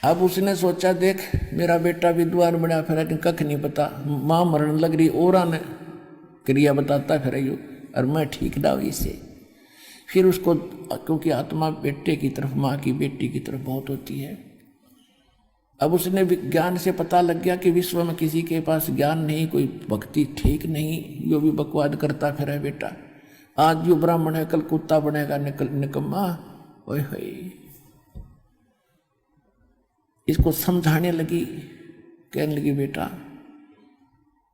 अब उसने सोचा, देख मेरा बेटा विद्वान बना, फिर कख नहीं पता, माँ मरण लग रही और ने क्रिया बताता फिर यू, और मैं ठीक ना हुई से। फिर उसको, क्योंकि आत्मा बेटे की तरफ, माँ की बेटी की तरफ बहुत होती है। अब उसने ज्ञान से पता लग गया कि विश्व में किसी के पास ज्ञान नहीं, कोई भक्ति ठीक नहीं, यो भी बकवाद करता फिर है बेटा। आज जो ब्राह्मण है कल कुत्ता बनेगा, निकम्मा। ओए होए, इसको समझाने लगी, कहने लगी बेटा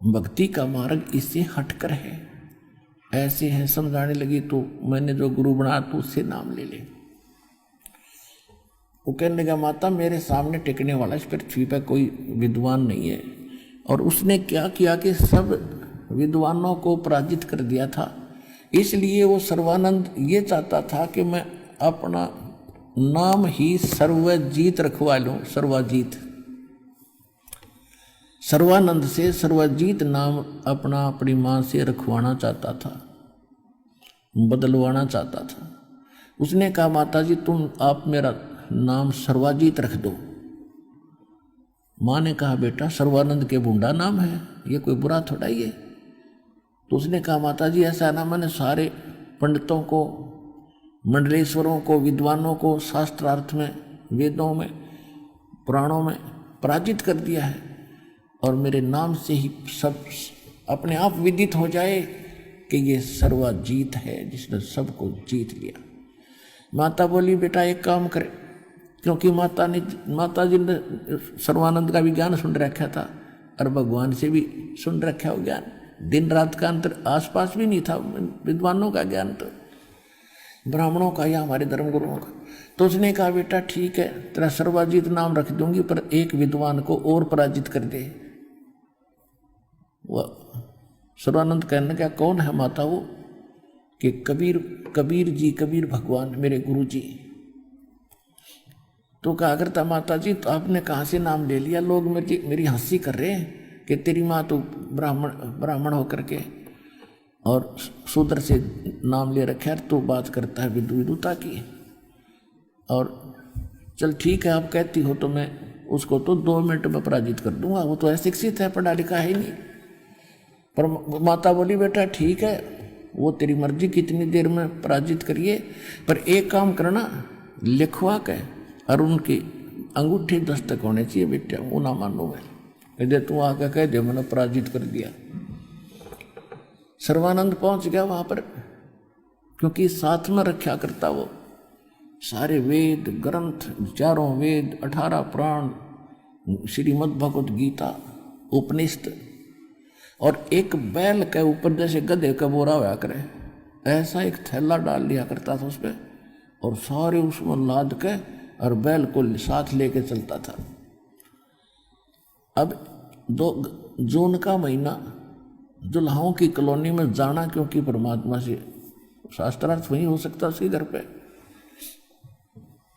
भक्ति का मार्ग इससे हटकर है, ऐसे है। समझाने लगी, तो मैंने जो गुरु बना तो उससे नाम ले ले। वो कहने लगा, माता मेरे सामने टिकने वाला इस पृथ्वी पर कोई विद्वान नहीं है। और उसने क्या किया कि सब विद्वानों को पराजित कर दिया था। इसलिए वो सर्वानंद ये चाहता था कि मैं अपना नाम ही सर्वजीत रखवा लूं। सर्वजीत, सर्वानंद से सर्वजीत नाम अपना अपनी मां से रखवाना चाहता था, बदलवाना चाहता था। उसने कहा, माता जी तुम आप मेरा नाम सर्वाजीत रख दो। माँ ने कहा, बेटा सर्वानंद के बूंदा नाम है, ये कोई बुरा थोड़ा ही है। तो उसने कहा, माता जी ऐसा ना, मैंने सारे पंडितों को, मंडलेश्वरों को, विद्वानों को शास्त्रार्थ में, वेदों में, पुराणों में पराजित कर दिया है, और मेरे नाम से ही सब अपने आप विदित हो जाए कि ये सर्वजीत है, जिसने सबको जीत लिया। माता बोली, बेटा एक काम करे, क्योंकि माता जी ने सर्वानंद का भी ज्ञान सुन रखा था और भगवान से भी सुन रखा हो ज्ञान। दिन रात का अंतर आसपास भी नहीं था विद्वानों का ज्ञान, तो ब्राह्मणों का या हमारे धर्म गुरुओं का। तो उसने कहा, बेटा ठीक है तेरा सर्वजीत नाम रख दूंगी, पर एक विद्वान को और पराजित कर दे। वह सर्वानंद कहने लगा, कौन है माता? वो कि कबीर जी, कबीर भगवान मेरे गुरु जी। तो कहा करता, माता जी तो आपने कहाँ से नाम ले लिया? लोग मेरी हंसी कर रहे हैं कि तेरी माँ तो ब्राह्मण होकर के और शूद्र से नाम ले रखा है, तो बात करता है विदुता की। और चल ठीक है आप कहती हो तो मैं उसको तो 2 मिनट में पराजित कर दूंगा, वो तो अशिक्षित है, पढ़ा लिखा है ही नहीं। पर माता बोली, बेटा ठीक है वो तेरी मर्जी, कितनी देर में पराजित करिए, पर एक काम करना, लिखवा के और उनकी अंगूठी दस्तक होने चाहिए बेटा, वो ना मानो मैं कह दे, तू आके कह दे मैंने पराजित कर दिया। सर्वानंद पहुंच गया वहां पर, क्योंकि साथ में रखा करता वो सारे वेद ग्रंथ, 4 वेद, 18 पुराण, श्रीमद् भगवत गीता, उपनिषद, और एक बैल के ऊपर जैसे गधे का बोरा होया करे ऐसा एक थैला डाल लिया करता था उस पर, और सारे उसमें लाद के और बैल को साथ लेके चलता था। अब जून का महीना, दुल्हाओं की कॉलोनी में जाना, क्योंकि परमात्मा से शास्त्रार्थ वहीं हो सकता उसके घर पे,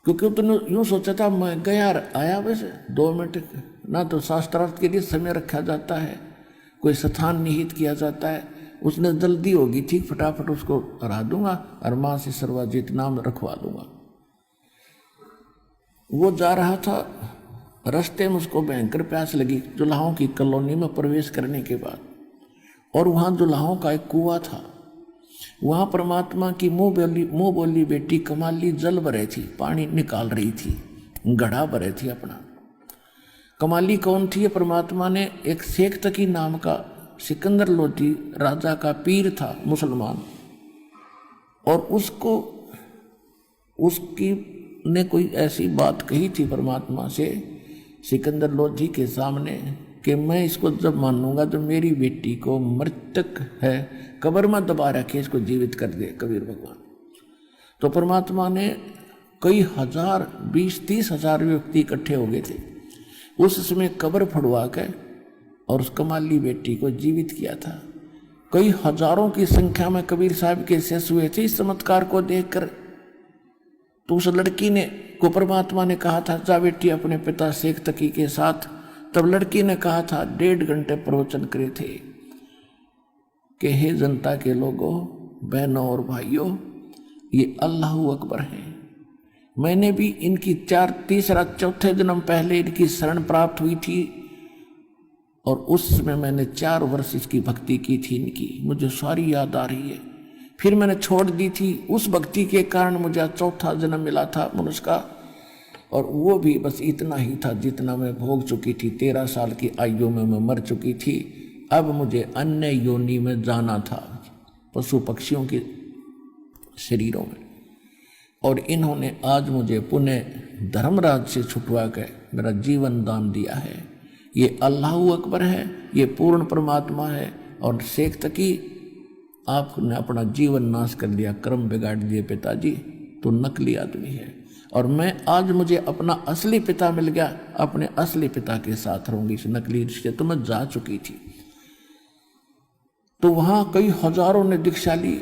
क्योंकि तुमने यूं सोचा था मैं गया आया, वैसे 2 मिनट ना तो शास्त्रार्थ के लिए समय रखा जाता है, कोई स्थान निहित किया जाता है। उसने जल्दी होगी, ठीक फटाफट उसको हरा दूंगा और माँ से सर्वजीत नाम रखवा दूंगा। वो जा रहा था, रास्ते में उसको भयंकर प्यास लगी दुल्हाओं की कॉलोनी में प्रवेश करने के बाद, और वहाँ दुल्हाओं का एक कुआं था। वहाँ परमात्मा की मुँह बोली बेटी कमाली जल भरे थी, पानी निकाल रही थी, घड़ा भरे थी अपना। कमाली कौन थी? परमात्मा ने एक शेख तकी नाम का सिकंदर लोधी राजा का पीर था मुसलमान, और उसकी ने कोई ऐसी बात कही थी परमात्मा से सिकंदर लोधी के सामने कि मैं इसको जब मानूंगा तो मेरी बेटी को मृतक है कब्र में दबा रखे, इसको जीवित कर दे कबीर भगवान। तो परमात्मा ने कई हजार, 20-30 हजार व्यक्ति इकट्ठे हो गए थे उस समय, कब्र फड़वा के और उस कमाली बेटी को जीवित किया था। कई हजारों की संख्या में कबीर साहब के शेष हुए थे इस चमत्कार को देखकर। तो उस लड़की ने को परमात्मा ने कहा था, जा बेटी अपने पिता शेख तकी के साथ। तब लड़की ने कहा था, 1.5 घंटे प्रवचन करे थे कि हे जनता के लोगों, बहनों और भाइयों, ये अल्लाह अकबर है, मैंने भी इनकी तीसरा चौथे जन्म पहले इनकी शरण प्राप्त हुई थी और उसमें मैंने 4 वर्ष इसकी भक्ति की थी इनकी, मुझे सारी याद आ रही है। फिर मैंने छोड़ दी थी, उस भक्ति के कारण मुझे चौथा जन्म मिला था मनुष्य का, और वो भी बस इतना ही था जितना मैं भोग चुकी थी। 13 साल की आयु में मैं मर चुकी थी। अब मुझे अन्य योनि में जाना था, पशु पक्षियों के शरीरों में, और इन्होंने आज मुझे पुनः धर्मराज से छुटवा कर मेरा जीवन दान दिया है। ये अल्लाह अकबर है, ये पूर्ण परमात्मा है। और शेख तकी आपने अपना जीवन नाश कर दिया, कर्म बिगाड़ दिए पिताजी, तो नकली आदमी है। और मैं आज मुझे अपना असली पिता मिल गया, अपने असली पिता के साथ रहूंगी। इस नकली रिश्ते तो मैं जा चुकी थी। तो वहां कई हजारों ने दीक्षा ली।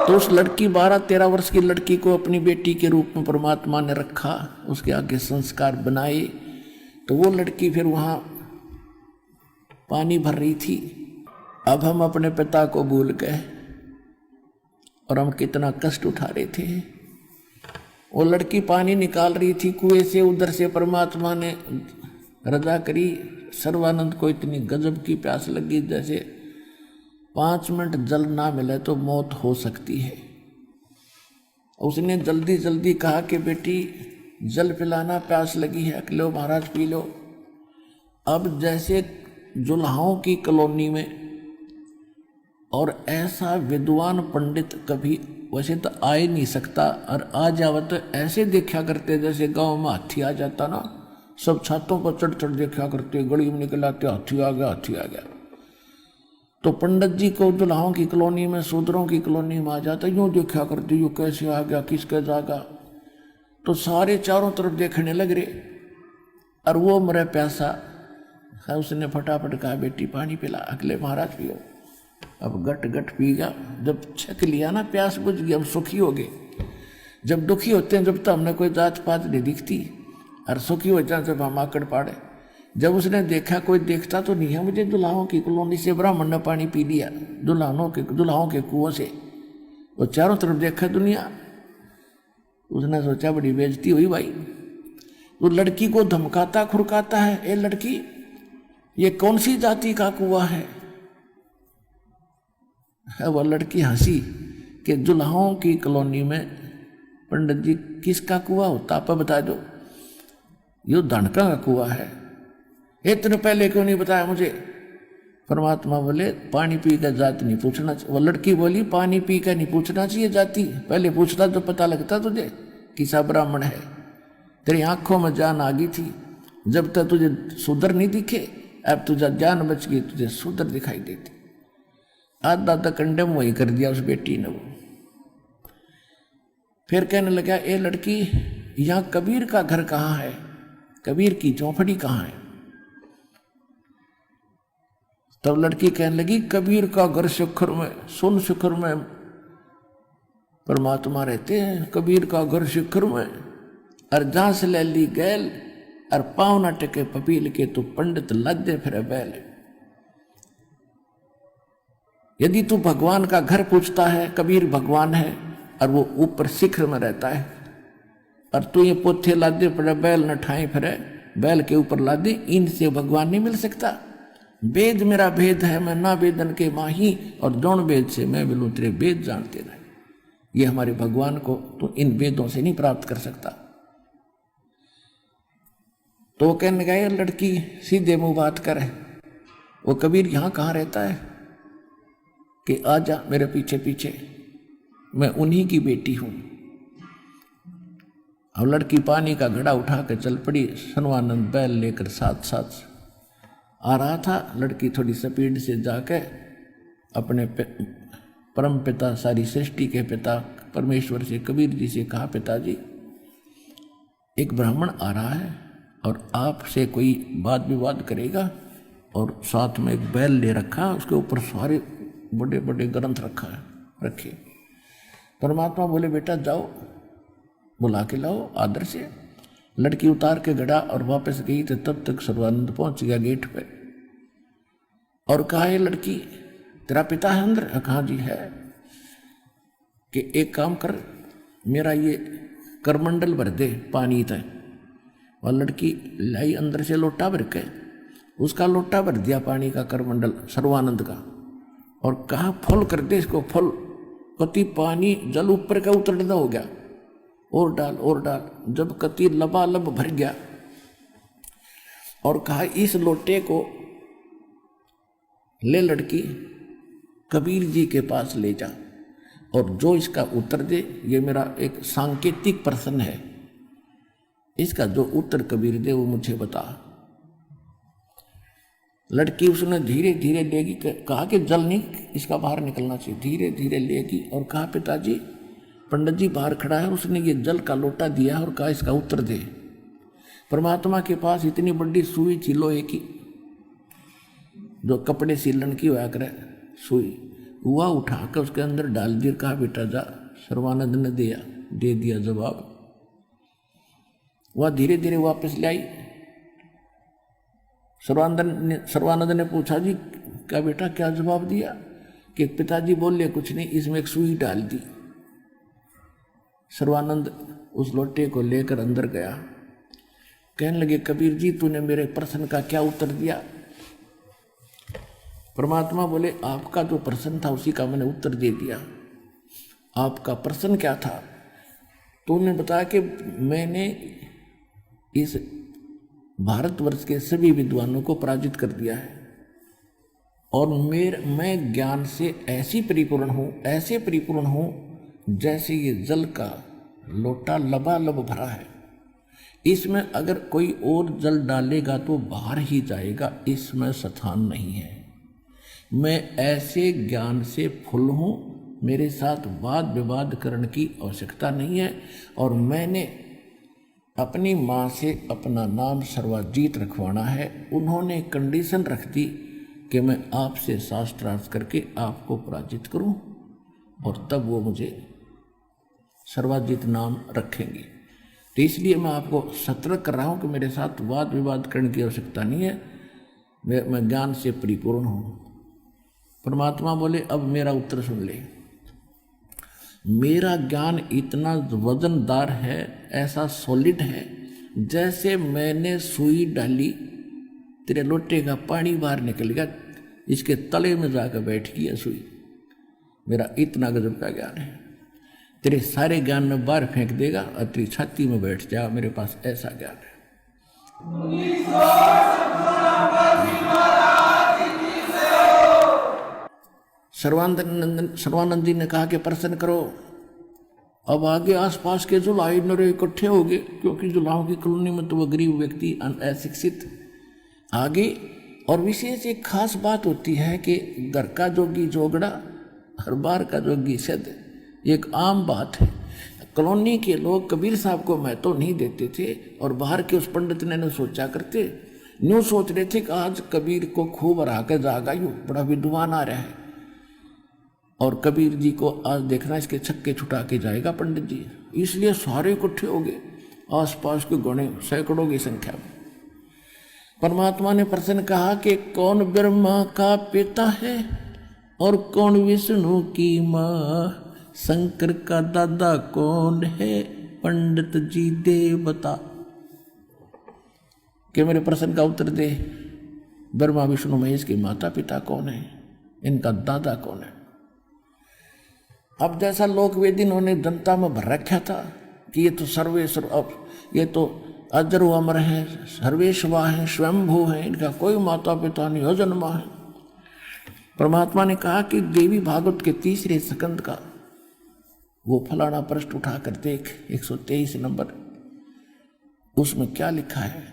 तो उस लड़की 12-13 वर्ष की लड़की को अपनी बेटी के रूप में परमात्मा ने रखा, उसके आगे संस्कार बनाए। तो वो लड़की फिर वहां पानी भर रही थी। अब हम अपने पिता को भूल गए और हम कितना कष्ट उठा रहे थे। वो लड़की पानी निकाल रही थी कुएं से, उधर से परमात्मा ने रजा करी। सर्वानंद को इतनी गजब की प्यास लगी जैसे 5 मिनट जल ना मिले तो मौत हो सकती है। उसने जल्दी जल्दी कहा कि बेटी जल पिलाना, प्यास लगी है, लो महाराज पी लो। अब जैसे जुल्हाओं की कॉलोनी में, और ऐसा विद्वान पंडित कभी वैसे तो आ ही नहीं सकता, और आ जावा तो ऐसे देखा करते जैसे गांव में हाथी आ जाता ना, सब छतों पर चढ़ चढ़ देखा करते, गली में निकल आते, हाथी आ गया, हाथी आ गया। तो पंडित जी को दुल्हाओं की कॉलोनी में, शूद्रों की कॉलोनी में आ जाता, यूं देखा करते, यूं कैसे आ गया, किसके जागा। तो सारे चारों तरफ देखने लग रहे, और वो मरे प्यासा है। उसने फटाफट कहा बेटी पानी पिला, अगले महाराज पियो। अब गट गट पी गया। जब छक लिया ना, प्यास बुझ गई, हम सुखी हो गए। जब दुखी होते हैं जब तो हमने कोई जात पात नहीं दिखती, और सुखी हो जाए जब हम आकड़ पाड़े। जब उसने देखा कोई देखता तो नहीं है मुझे, दुल्हाओं की कॉलोनी से ब्राह्मण ने पानी पी लिया, दुल्हाओं के कुओं से। वो चारों तरफ देखा दुनिया, उसने सोचा बड़ी बेइज्जती हुई भाई। वो लड़की को धमकाता खुरकाता है, ए लड़की ये कौन सी जाति का कुआं है? वह लड़की हंसी कि दुल्हाओं की कॉलोनी में पंडित जी किसका कुआं होता, आप बता दो। यो धनका का कुआं है। इतने पहले क्यों नहीं बताया मुझे? परमात्मा बोले पानी पी कर जाति नहीं पूछना चाहिए। वो लड़की बोली पानी पी कर नहीं पूछना चाहिए जाति, पहले पूछता तो पता लगता तुझे किसा ब्राह्मण है। तेरी आंखों में जान आ गई थी, जब तक तुझे सुधर नहीं दिखे, अब तुझे जान बच गई, तुझे सुधर दिखाई देती। आधा तक कंडम वही कर दिया उस बेटी ने। वो फिर कहने लगा ए लड़की यहाँ कबीर का घर कहाँ है, कबीर की चौपड़ी कहाँ है? तब लड़की कहने लगी कबीर का घर शिखर में, सुन शिखर में परमात्मा रहते हैं। कबीर का घर शिखर में, और जहां से ले ली गैल, और पाँव न टेके पपील के तो पंडित लद्दे फिर बैल। यदि तू भगवान का घर पूछता है, कबीर भगवान है और वो ऊपर शिखर में रहता है, और तू ये पोथे लादे पड़े बैल न ठाए फिरे, बैल के ऊपर लादे, इनसे भगवान नहीं मिल सकता। वेद मेरा भेद है, मैं ना वेदन के माही, और जौन वेद से मैं मिलूं तेरे वेद जानते रहे। ये हमारे भगवान को तो इन वेदों से नहीं प्राप्त कर सकता। तो वो कहने गए लड़की सीधे मुंह बात करे, वो कबीर यहां कहाँ रहता है कि आ जा मेरे पीछे पीछे, मैं उन्हीं की बेटी हूं। अब लड़की पानी का घड़ा उठा कर चल पड़ी, सर्वानंद बैल लेकर साथ साथ आ रहा था। लड़की थोड़ी स्पीड से जाके अपने परम पिता, सारी सृष्टि के पिता परमेश्वर से, कबीर जी से कहा पिताजी एक ब्राह्मण आ रहा है और आपसे कोई वाद विवाद करेगा, और साथ में एक बैल ले रखा, उसके ऊपर सारे बड़े बड़े ग्रंथ रखे। परमात्मा बोले बेटा जाओ बुला के लाओ आदर से। लड़की उतार के घड़ा और वापस गई, तो तब तक सर्वानंद पहुंच गया गेट पे और कहा ये लड़की तेरा पिता है अंदर? कहा जी है। कि एक काम कर, मेरा ये करमंडल भर दे पानी तय। वह लड़की लाई अंदर से लोटा भर के, उसका लोटा भर दिया पानी का करमंडल सर्वानंद का, और कहा फुल कर दे इसको, फुल। कति पानी जल ऊपर का उतरना हो गया, और डाल और डाल। जब कति लबालब भर गया और कहा इस लोटे को ले लड़की कबीर जी के पास ले जा, और जो इसका उत्तर दे, ये मेरा एक सांकेतिक प्रश्न है, इसका जो उत्तर कबीर दे वो मुझे बता। लड़की उसने धीरे धीरे लेगी, कहा कि जल नहीं इसका बाहर निकलना चाहिए, धीरे धीरे लेगी और कहा पिताजी पंडित जी बाहर खड़ा है, उसने ये जल का लोटा दिया और कहा इसका उत्तर दे। परमात्मा के पास इतनी बड़ी सुई थी लोहे की, जो कपड़े सीलन की हुआ करे सुई, हुआ उठा कर उसके अंदर डाल दिया, कहा बेटा जा। सर्वानंद ने दे दिया जवाब। वह धीरे धीरे वापस ले आई। सर्वानंद ने पूछा जी क्या बेटा क्या जवाब दिया? कि पिताजी बोले कुछ नहीं, इसमें एक सुई डाल दी। सर्वानंद उस लोटे को लेकर अंदर गया, कहने लगे कबीर जी तूने मेरे प्रश्न का क्या उत्तर दिया? परमात्मा बोले आपका जो प्रश्न था उसी का मैंने उत्तर दे दिया। आपका प्रश्न क्या था? तूने बताया कि मैंने इस भारतवर्ष के सभी विद्वानों को पराजित कर दिया है, और मैं ज्ञान से ऐसे परिपूर्ण हूँ जैसे ये जल का लोटा लबालब भरा है। इसमें अगर कोई और जल डालेगा तो बाहर ही जाएगा, इसमें स्थान नहीं है। मैं ऐसे ज्ञान से फुल हूँ, मेरे साथ वाद विवाद करने की आवश्यकता नहीं है। और मैंने अपनी माँ से अपना नाम सर्वजीत रखवाना है। उन्होंने कंडीशन रख दी कि मैं आपसे शास्त्रार्थ करके आपको पराजित करूं, और तब वो मुझे सर्वजीत नाम रखेंगे। तो इसलिए मैं आपको सतर्क कर रहा हूं कि मेरे साथ वाद विवाद करने की आवश्यकता नहीं है, मैं ज्ञान से परिपूर्ण हूं। परमात्मा बोले अब मेरा उत्तर सुन ले। मेरा ज्ञान इतना वजनदार है, ऐसा सॉलिड है, जैसे मैंने सुई डाली तेरे लोटे का पानी बाहर निकल गया, इसके तले में जाकर बैठ गया सुई। मेरा इतना गजब का ज्ञान है, तेरे सारे ज्ञान में बाहर फेंक देगा और तेरी छाती में बैठ जा। मेरे पास ऐसा ज्ञान है। सर्वानंद जी ने कहा कि प्रश्न करो। अब आगे आसपास के जुलाई नरे इकट्ठे हो गए, क्योंकि जुलाहों की कॉलोनी में तो वह गरीब व्यक्ति अशिक्षित आगे। और विशेष एक खास बात होती है कि घर का जोगी जोगड़ा हर बार का जोगी सिद्ध, एक आम बात है। कॉलोनी के लोग कबीर साहब को महत्व नहीं देते थे, और बाहर के उस पंडित ने सोचा करते, न्यू सोच रहे थे कि आज कबीर को खूब हरा कर जागा, यूँ बड़ा विद्वान आ रहा है, और कबीर जी को आज देखना इसके छक्के छुटा के जाएगा पंडित जी। इसलिए सारे इकट्ठे हो गए, आसपास के गणे सैकड़ों की संख्या में। परमात्मा ने प्रश्न कहा कि कौन ब्रह्मा का पिता है और कौन विष्णु की माँ? शंकर का दादा कौन है? पंडित जी दे बता। कि मेरे प्रश्न का उत्तर दे। ब्रह्मा विष्णु महेश के माता पिता कौन है? इनका दादा कौन है? अब जैसा लोक वेद इन्होंने जनता में भर रखा था कि ये तो सर्वेश्वर, अब ये तो अजर अमर है, सर्वेश्वर है, स्वयंभू है, इनका कोई माता पिता नहीं, अजन्मा है। परमात्मा ने कहा कि देवी भागवत के 3 स्कंद का वो फलाना पृष्ठ उठा कर देख, 123 नंबर, उसमें क्या लिखा है।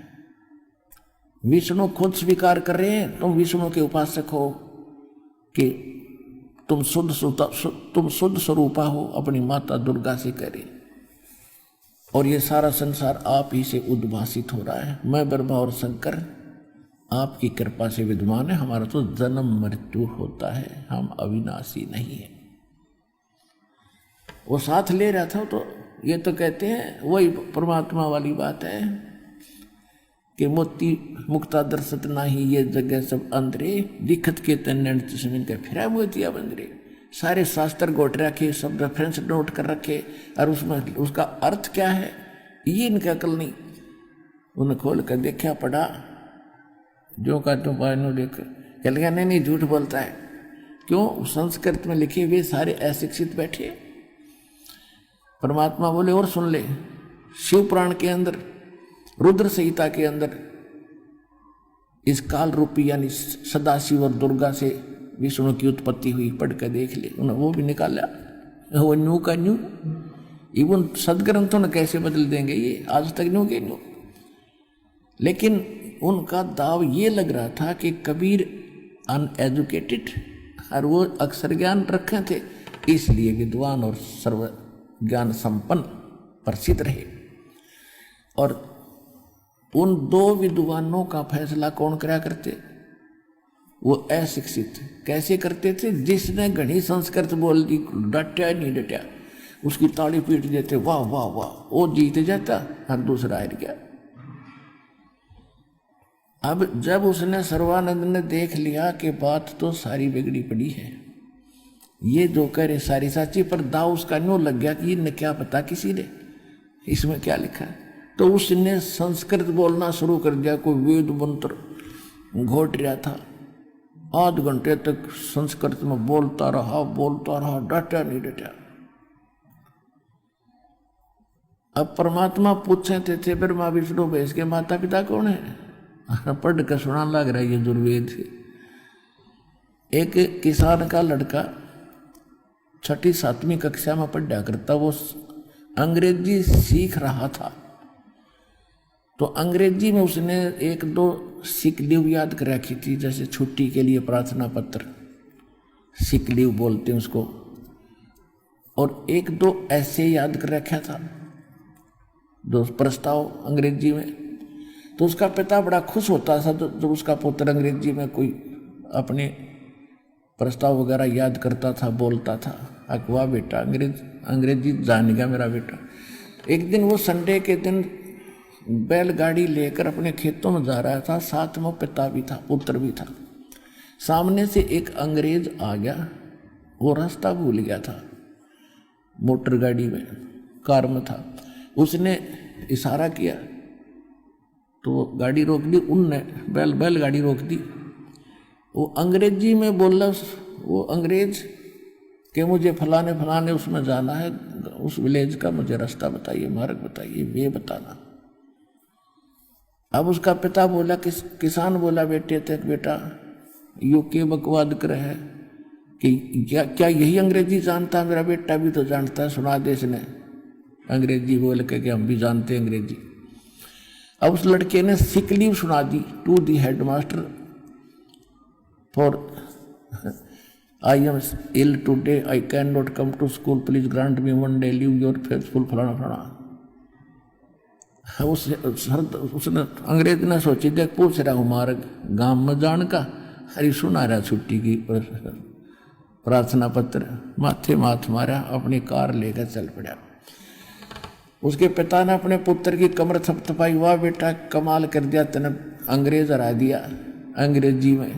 विष्णु खुद स्वीकार कर रहे हैं, तुम विष्णु के उपासक हो, कि तुम शुद्ध स्वरूपा हो, अपनी माता दुर्गा से करे, और ये सारा संसार आप ही से उद्भासित हो रहा है। मैं ब्रह्मा और शंकर आपकी कृपा से विद्वान है, हमारा तो जन्म मृत्यु होता है, हम अविनाशी नहीं है। वो साथ ले रहा था, तो ये तो कहते हैं वही परमात्मा वाली बात है कि मोती मुक्ता दर्शत नाही, ये जगह सब अंदरे दिखत के तन्नण चश्मिन का फिरा मोतिया बंदरे। सारे शास्त्र घोट रखे, सब रेफरेंस नोट कर रखे, और उसमें उसका अर्थ क्या है ये इनकी अकल नहीं। उन्हें खोल कर देखा, पढ़ा, जो का तो पायनो देख कह लिया नहीं झूठ बोलता है। क्यों? संस्कृत में लिखे हुए सारे अशिक्षित बैठे। परमात्मा बोले और सुन ले, शिव पुराण के अंदर, रुद्र संहिता के अंदर इस काल रूपी यानी सदाशिव और दुर्गा से विष्णु की उत्पत्ति हुई, पढ़ कर देख ले। उन्होंने वो भी निकाला, वो न्यू का न्यू। इवन सदग्रंथों ने कैसे बदल देंगे ये, आज तक न्यू के न्यू। लेकिन उनका दाव ये लग रहा था कि कबीर अनएजुकेटेड और वो अक्षर ज्ञान रखे थे, इसलिए विद्वान और सर्व ज्ञान संपन्न प्रसिद्ध रहे। और उन दो विद्वानों का फैसला कौन करा करते? वो अशिक्षित। कैसे करते थे? जिसने घनी संस्कृत बोल दी, डटा नहीं डटा, उसकी ताली पीट देते, वाह वाह वाह, वो जीत जाता और दूसरा हार गया। अब जब उसने सर्वानंद ने देख लिया कि बात तो सारी बिगड़ी पड़ी है, ये जो करे सारी साची, पर दाव उसका न्यू लग गया कि इन्हें क्या पता किसी ने इसमें क्या लिखा है। तो उसने संस्कृत बोलना शुरू कर दिया, कोई वेद मंत्र घोट रहा था, आध घंटे तक संस्कृत में बोलता रहा, डटा नहीं डटा। अब परमात्मा पूछे थे ब्रह्मा विष्णु महेश के माता पिता कौन है? पढ़ कर सुना लग रहा है ये दुर्वेद। एक किसान का लड़का 6ठी 7वीं कक्षा में पढ़ा करता, वो अंग्रेजी सीख रहा था। तो अंग्रेजी में उसने 1-2 सिक लीव याद कर रखी थी, जैसे छुट्टी के लिए प्रार्थना पत्र, सिक लीव बोलते हैं उसको, और 1-2 ऐसे याद कर रखा था, 2 प्रस्ताव अंग्रेजी में। तो उसका पिता बड़ा खुश होता था जब उसका पुत्र अंग्रेजी में कोई अपने प्रस्ताव वगैरह याद करता था, बोलता था। वाह बेटा, अंग्रेजी जान गया मेरा बेटा। एक दिन वो संडे के दिन बैलगाड़ी लेकर अपने खेतों में जा रहा था, साथ में पिता भी था, पुत्र भी था। सामने से एक अंग्रेज आ गया, वो रास्ता भूल गया था, मोटर गाड़ी में, कार में था। उसने इशारा किया तो गाड़ी रोक दी, उनने बैलगाड़ी रोक दी। वो अंग्रेजी में बोला, वो अंग्रेज कि मुझे फलाने उसमें जाना है, उस विलेज का मुझे रास्ता बताइए, मार्ग बताइए, वे बताना। अब उसका पिता बोला, किसान बोला बेटा यो के बकवाद कर है कि क्या यही अंग्रेजी जानता? मेरा बेटा भी तो जानता है, सुना दे इसने अंग्रेजी बोल के कि हम भी जानते हैं अंग्रेजी। अब उस लड़के ने सिक लीव सुना दी to the headmaster for I am ill today, I can not come to school, please grant me 1 day leave, your faithful फलाना। उसने अंग्रेज ने सोची, देख पूछ रहा हूँ मार्ग गांव में जान का, हरी सुना रहा छुट्टी की प्रार्थना पत्र, माथे माथ मारा, अपनी कार लेकर चल पड़ा। उसके पिता ने अपने पुत्र की कमर थपथपाई, वाह बेटा कमाल कर दिया, तने अंग्रेज हरा दिया अंग्रेजी में।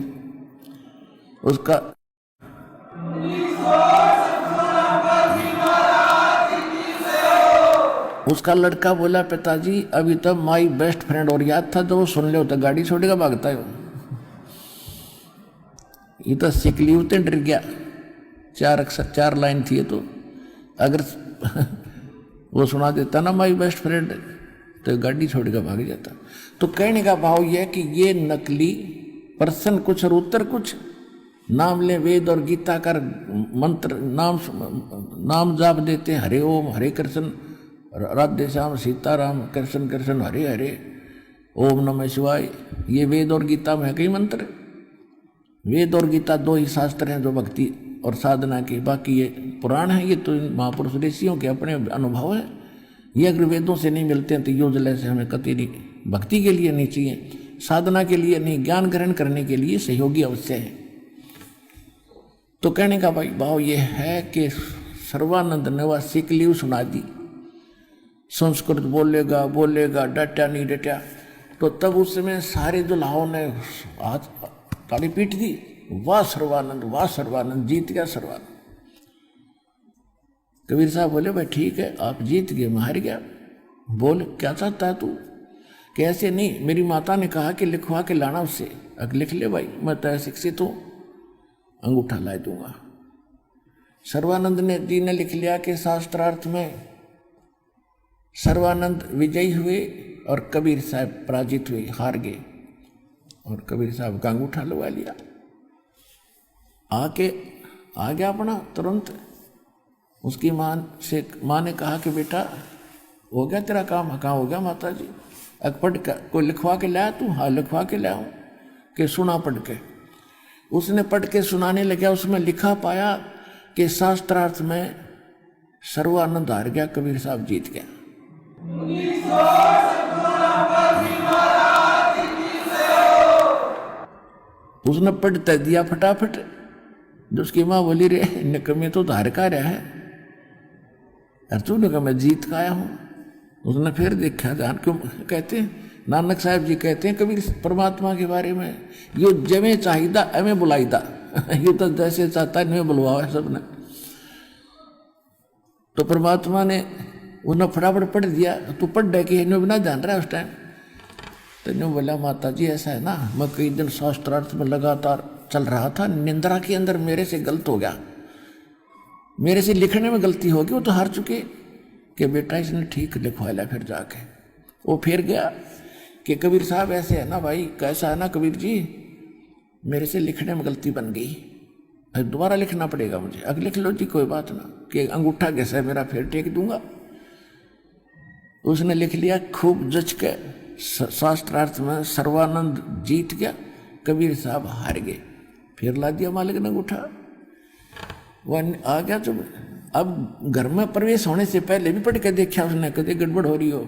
उसका लड़का बोला, पिताजी अभी तक माई बेस्ट फ्रेंड और याद था, तो वो सुन ले तो गाड़ी छोड़ेगा, भागता है। ये तो सिक लीव ते डर गया, 4 लाइन थी। तो अगर वो सुना देता ना माई बेस्ट फ्रेंड, तो गाड़ी छोड़ कर भाग जाता। तो कहने का भाव यह कि ये नकली प्रश्न कुछ और उत्तर कुछ, नाम ले वेद और गीता का मंत्र, नाम जाप देते, हरे ओम हरे कृष्ण राधे श्याम सीताराम कृष्ण कृष्ण हरे हरे ओम नमः शिवाय। ये वेद और गीता में है कई मंत्र। वेद और गीता 2 ही शास्त्र हैं जो भक्ति और साधना के, बाकी ये पुराण है, ये तो महापुरुष ऋषियों के अपने अनुभव है। ये अगर वेदों से नहीं मिलते हैं तो यूजलेस से हमें कतई नहीं, भक्ति के लिए नहीं चाहिए, साधना के लिए नहीं, ज्ञान ग्रहण करने के लिए सहयोगी अवश्य है। तो कहने का भाव ये है कि सर्वानंद ने वह सिक लीव सुना दी, संस्कृत बोलेगा डटा नहीं डटा। तो तब उस समय सारे दुल्हाओं ने हाथ ताली पीट दी, वाह सर्वानंद जीत गया सर्वानंद। कबीर साहब बोले भाई ठीक है, आप जीत गए, मैं हार गया। बोल क्या चाहता है तू? कि ऐसे नहीं, मेरी माता ने कहा कि लिखवा के लाना उससे। अब लिख ले भाई, मैं तो शिक्षित हूँ, अंगूठा ला दूंगा। सर्वानंद जी ने लिख लिया कि शास्त्रार्थ में सर्वानंद विजयी हुए और कबीर साहब पराजित हुए, हार गए। और कबीर साहब का अंगूठा लगा लिया, आके आ गया अपना तुरंत। उसकी माँ ने कहा कि बेटा हो गया तेरा काम? कहाँ हो गया माता जी। पढ़ कर कोई लिखवा के लाया तू? हाँ लिखवा के लाया हूँ। कि सुना पढ़ के। उसने पढ़ के सुनाने लगा, उसमें लिखा पाया कि शास्त्रार्थ में सर्वानंद हार गया, कबीर साहब जीत गया। उसने पढ़ते दिया फटाफट। जो उसकी माँ बोली रे निकम्मे तो हार का रहा है, अर्जुन ने कहा मैं जीत का आया हूँ। उसने फिर देखा ध्यान क्यों कहते हैं, नानक साहब जी कहते हैं कबीर परमात्मा के बारे में, यो जमे चाहिदा एवें बुलाईदा। ये तो जैसे चाहता है नहीं बुलवाओ सबने। तो परमात्मा ने उन्हें फटाफट पढ़ दिया। तू पढ़ रहे कि इन्हें बिना जान रहा है उस टाइम। तो इन्हें बोला माता जी ऐसा है ना, मैं कई दिन शास्त्रार्थ में लगातार चल रहा था, निंद्रा के अंदर मेरे से गलत हो गया, मेरे से लिखने में गलती होगी। वो तो हार चुके कि बेटा इसने ठीक लिखवा लिया। फिर जाके वो फिर गया कि कबीर साहब ऐसे है ना भाई, कैसा है ना कबीर जी, मेरे से लिखने में गलती बन गई, दोबारा लिखना पड़ेगा मुझे। अब लिख लो जी कोई बात ना, कि अंगूठा कैसा है मेरा फिर टेक दूंगा। उसने लिख लिया खूब जच के, शास्त्रार्थ में सर्वानंद जीत गया, कबीर साहब हार गए। फिर ला दिया मालिक ने अंगूठा। वह आ गया। जब अब घर में प्रवेश होने से पहले भी पढ़ के देखा उसने, कभी गड़बड़ हो रही हो।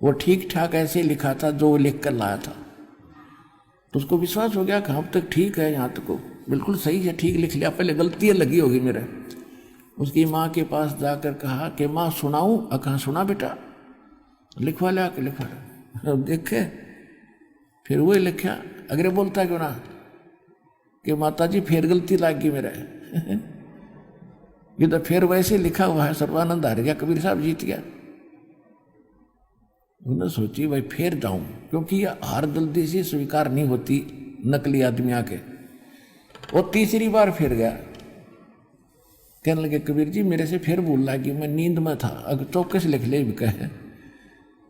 वो ठीक ठाक ऐसे लिखा था जो वो लिख कर लाया था। तो उसको विश्वास हो गया कि अब तक ठीक है, यहाँ तक बिल्कुल सही है, ठीक लिख लिया, पहले गलतियाँ लगी होगी मेरे। उसकी माँ के पास जाकर कहा कि माँ सुनाऊँ? कहाँ सुना बेटा, लिखवा लिया कि लिखवा लिया। देखे फिर वही लिखा। अगर बोलता क्यों ना कि माता जी फिर गलती लग गई मेरे। ये तो फिर वैसे लिखा हुआ है, सर्वानंद हार गया, कबीर साहब जीत गया। उन्होंने सोची भाई फिर जाऊं, क्योंकि ये हार जल्दी से स्वीकार नहीं होती नकली आदमी आके। वो तीसरी बार फिर गया, कहने लगे कबीर जी मेरे से फिर भूल लगी, मैं नींद में था, अगर चौकस लिख ले भी कहे।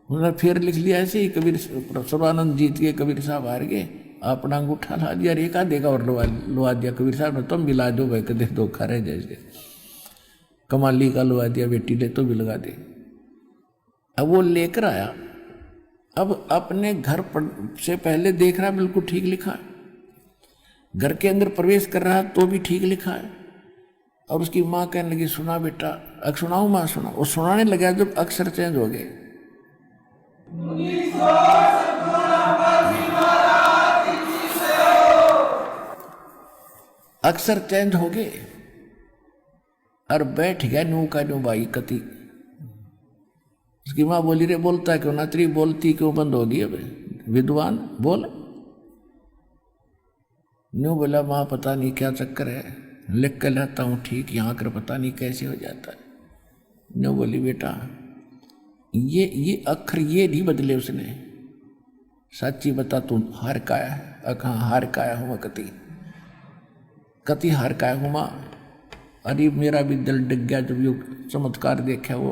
उन्होंने फिर लिख लिया ऐसे ही, कबीर सर्वानंद जीत गए, कबीर साहब हार गए। अपना अंगूठा ला दिया, एक आधे और लुआ दिया। कबीर साहब ने तुम भी ला दो भाई, कदे धोखा रहे जैसे। कमाली का लुआ दिया, बेटी ले तो भी लगा दे। अब वो लेकर आया, अब अपने घर से पहले देख रहा बिल्कुल ठीक लिखा है, घर के अंदर प्रवेश कर रहा तो भी ठीक लिखा है। और उसकी माँ कहने लगी सुना बेटा। अब सुनाऊं माँ? सुना। वो सुनाने लगा जब अक्षर चेंज हो गए। अक्षर चेंज हो गए और बैठ गया नू का नू भाई कति। उसकी माँ बोली रे बोलता क्यों ना, तेरी बोलती क्यों बंद होगी अब, विद्वान बोल। न्यू बोला माँ पता नहीं क्या चक्कर है, लिख कर लाता हूँ ठीक, यहाँ कर पता नहीं कैसे हो जाता है। न्यू बोली बेटा ये अक्षर ये नहीं बदले उसने, सच्ची बता तू हार का आया है? कहाँ हार का आया हूँ मैं कति हार का आया हूँ माँ। अरे मेरा भी दिल डिग गया जब यो चमत्कार देखा वो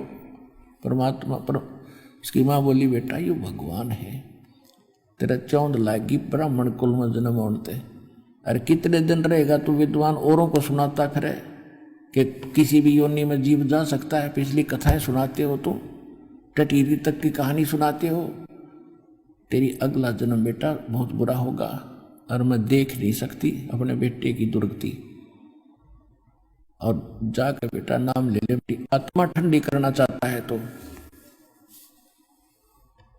परमात्मा पर। उसकी माँ बोली बेटा ये भगवान है, तेरा चौंध लागी ब्राह्मण कुल में जन्म होते। अरे कितने दिन रहेगा तू विद्वान, औरों को सुनाता फिरे कि किसी भी योनि में जीव जा सकता है। पिछली कथाएं सुनाते हो तुम, टटीरी तक की कहानी सुनाते हो। तेरी अगला जन्म बेटा बहुत बुरा होगा और मैं देख नहीं सकती अपने बेटे की दुर्गति। और जाकर बेटा नाम ले ले, आत्मा ठंडी करना चाहता है तो।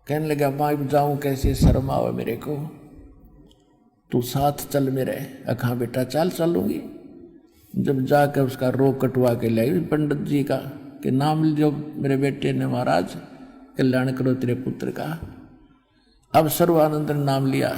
कहने लगा माँ जाऊं कैसे, शर्म आवे मेरे को, तू साथ चल मेरे। कहाँ बेटा चल चलूंगी। जब जाकर उसका रोग कटवा के लाई पंडित जी का कि नाम जो मेरे बेटे ने महाराज कल्याण करो तेरे पुत्र का। अब सर्वानंद ने नाम लिया।